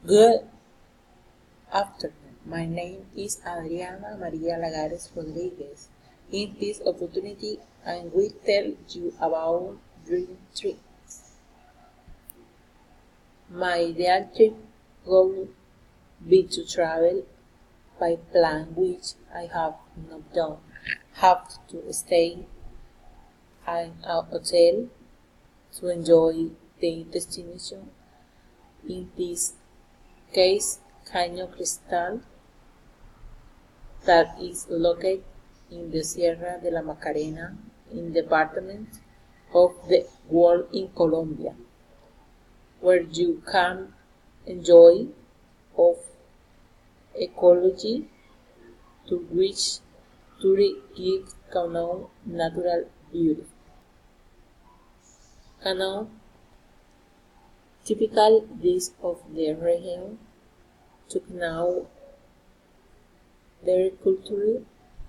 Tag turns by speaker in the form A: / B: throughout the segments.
A: Good afternoon. My name is Adriana Maria Lagares Rodriguez. In this opportunity, I will tell you about dream trip. My ideal trip would be to travel by plan which I have not done. Have to stay at a hotel to enjoy the destination. In this case, Caño Cristal, that is located in the Sierra de la Macarena in the department of the world in Colombia, where you can enjoy of ecology to which tourists give canoe natural beauty. Canoe, typical dish of the region, to now their culture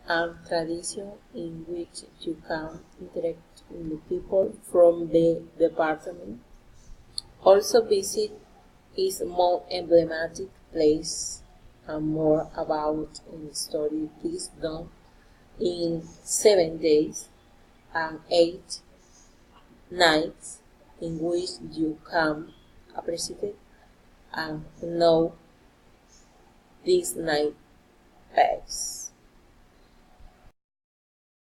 A: and tradition in which you can interact with the people from the department. Also visit its more emblematic place and more about the story is done in 7 days and 8 nights in which you can appreciate and know this night pass.